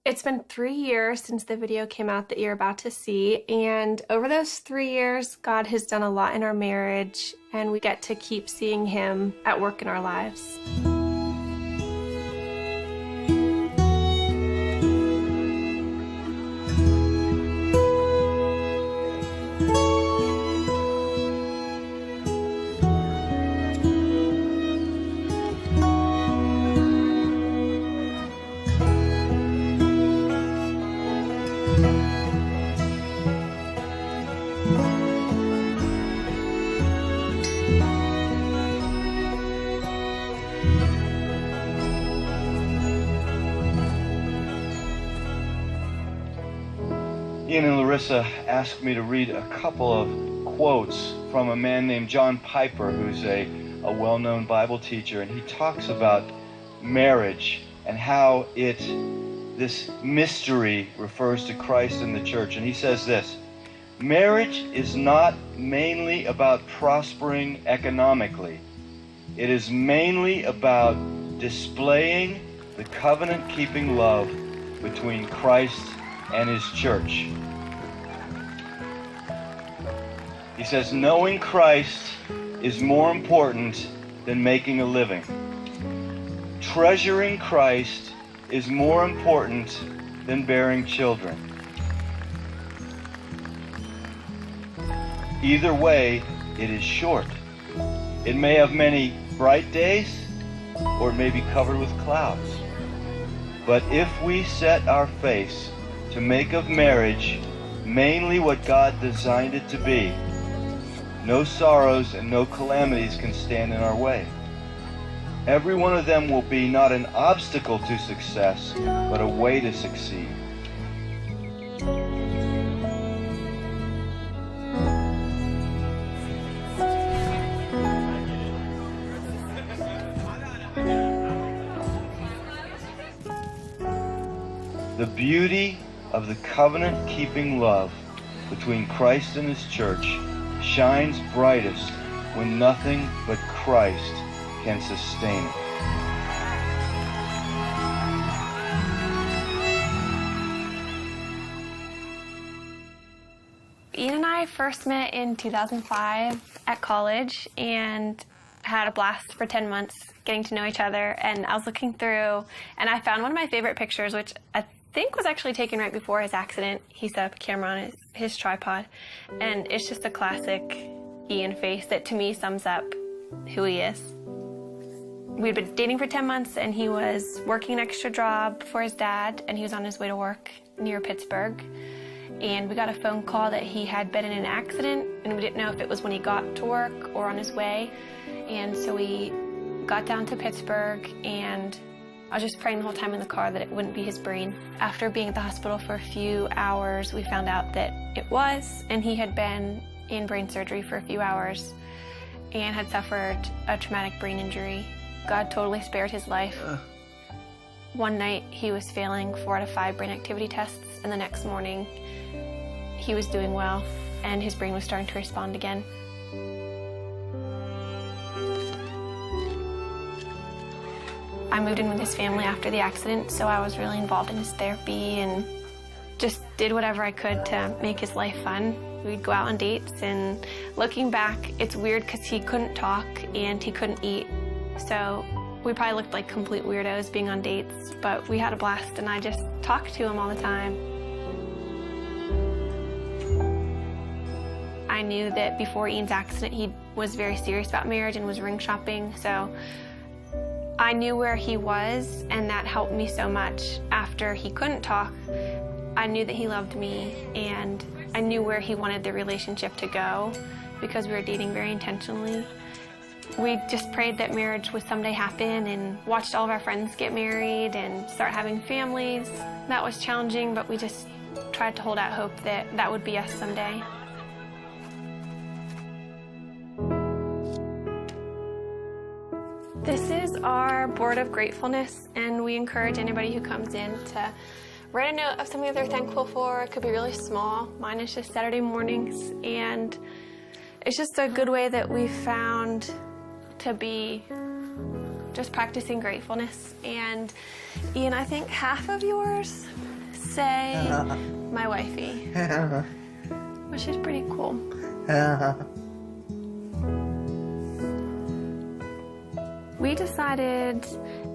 It's been 3 years since the video came out that you're about to see, and over those 3 years, God has done a lot in our marriage, and we get to keep seeing Him at work in our lives. Ian and Larissa asked me to read a couple of quotes from a man named John Piper, who's a well-known Bible teacher, and he talks about marriage and how this mystery refers to Christ and the church. And he says this: marriage is not mainly about prospering economically. It is mainly about displaying the covenant-keeping love between Christ and His church. He says, knowing Christ is more important than making a living. Treasuring Christ is more important than bearing children. Either way, it is short. It may have many bright days, or it may be covered with clouds. But if we set our face to make of marriage mainly what God designed it to be, no sorrows and no calamities can stand in our way. Every one of them will be not an obstacle to success, but a way to succeed. The beauty of the covenant-keeping love between Christ and His church shines brightest when nothing but Christ can sustain it. Ian and I first met in 2005 at college and had a blast for 10 months getting to know each other. And I was looking through and I found one of my favorite pictures, which I think was actually taken right before his accident. He set up a camera on his tripod, and it's just a classic Ian face that to me sums up who he is. We'd been dating for 10 months and he was working an extra job for his dad, and he was on his way to work near Pittsburgh. And we got a phone call that he had been in an accident, and we didn't know if it was when he got to work or on his way. And so we got down to Pittsburgh, and I was just praying the whole time in the car that it wouldn't be his brain. After being at the hospital for a few hours, we found out that it was, and he had been in brain surgery for a few hours and had suffered a traumatic brain injury. God totally spared his life. One night he was failing 4 out of 5 brain activity tests, and the next morning he was doing well and his brain was starting to respond again. I moved in with his family after the accident, so I was really involved in his therapy and just did whatever I could to make his life fun. We'd go out on dates, and looking back, it's weird because he couldn't talk and he couldn't eat. So we probably looked like complete weirdos being on dates, but we had a blast, and I just talked to him all the time. I knew that before Ian's accident, he was very serious about marriage and was ring shopping, so I knew where he was, and that helped me so much. After he couldn't talk, I knew that he loved me, and I knew where he wanted the relationship to go because we were dating very intentionally. We just prayed that marriage would someday happen and watched all of our friends get married and start having families. That was challenging, but we just tried to hold out hope that that would be us someday. This is our board of gratefulness, and we encourage anybody who comes in to write a note of something that they're thankful for. It could be really small. Mine is just Saturday mornings, and it's just a good way that we've found to be just practicing gratefulness. And Ian, I think half of yours say my wifey, which is pretty cool. We decided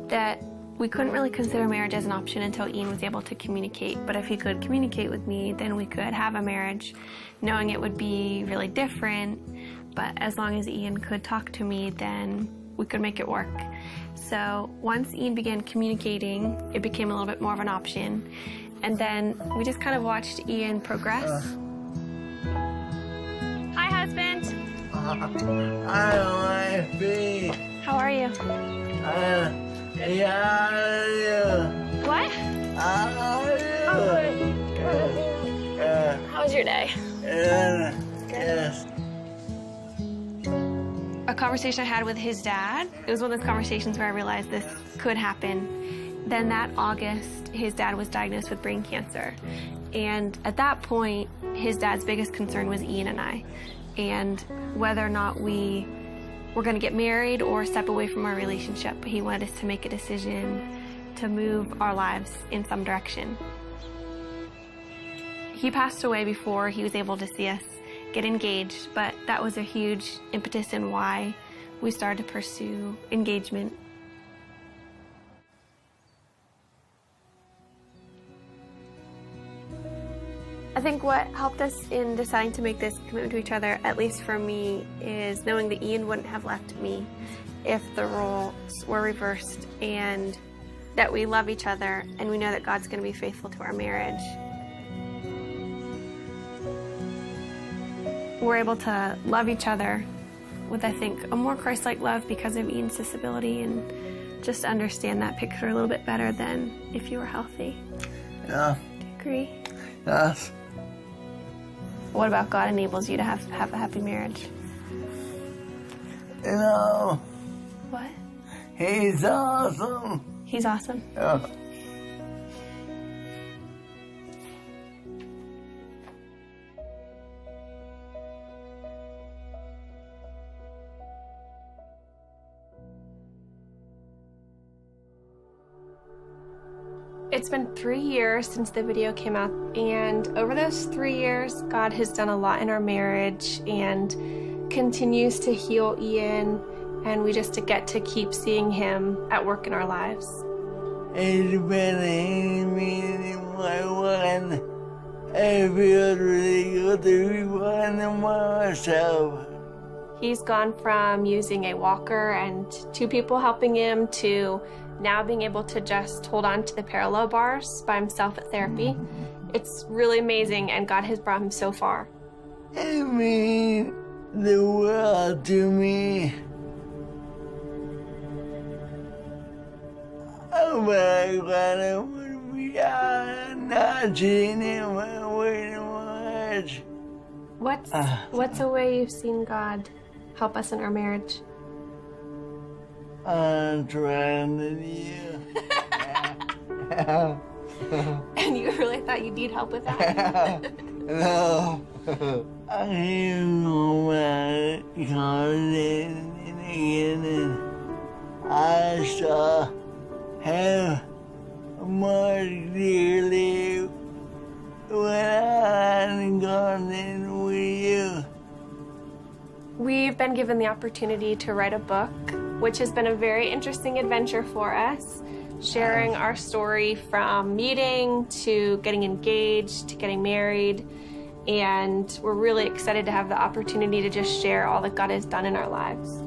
that we couldn't really consider marriage as an option until Ian was able to communicate, but if he could communicate with me, then we could have a marriage, knowing it would be really different, but as long as Ian could talk to me, then we could make it work. So once Ian began communicating, it became a little bit more of an option, and then we just kind of watched Ian progress. Hi, husband. Hi, wifey. How are you? What? How was your day? Yes. A conversation I had with his dad, it was one of those conversations where I realized this could happen. Then that August, his dad was diagnosed with brain cancer. And at that point, his dad's biggest concern was Ian and I, and whether or not we were going to get married or step away from our relationship. He wanted us to make a decision to move our lives in some direction. He passed away before he was able to see us get engaged, but that was a huge impetus in why we started to pursue engagement. I think what helped us in deciding to make this commitment to each other, at least for me, is knowing that Ian wouldn't have left me if the roles were reversed, and that we love each other and we know that God's going to be faithful to our marriage. We're able to love each other with, I think, a more Christ-like love because of Ian's disability, and just understand that picture a little bit better than if you were healthy. Yeah. Do you agree? Yes. What about God enables you to have a happy marriage? You know, What? he's awesome. He's awesome. Yeah. It's been 3 years since the video came out, and over those 3 years, God has done a lot in our marriage and continues to heal Ian, and we just get to keep seeing him at work in our lives. It's been me one. I feel really good to be one of myself. He's gone from using a walker and 2 people helping him to now being able to just hold on to the parallel bars by himself at therapy. It's really amazing, and God has brought him so far. It means the world to me. Oh my God, I would be not seeing him very much. What's a way you've seen God help us in our marriage? I'm trying to you. And you really thought you'd need help with that? No. I know my confidence again, and I saw him more clearly when I'm going with you. We've been given the opportunity to write a book, which has been a very interesting adventure for us, sharing our story from meeting to getting engaged to getting married, and we're really excited to have the opportunity to just share all that God has done in our lives.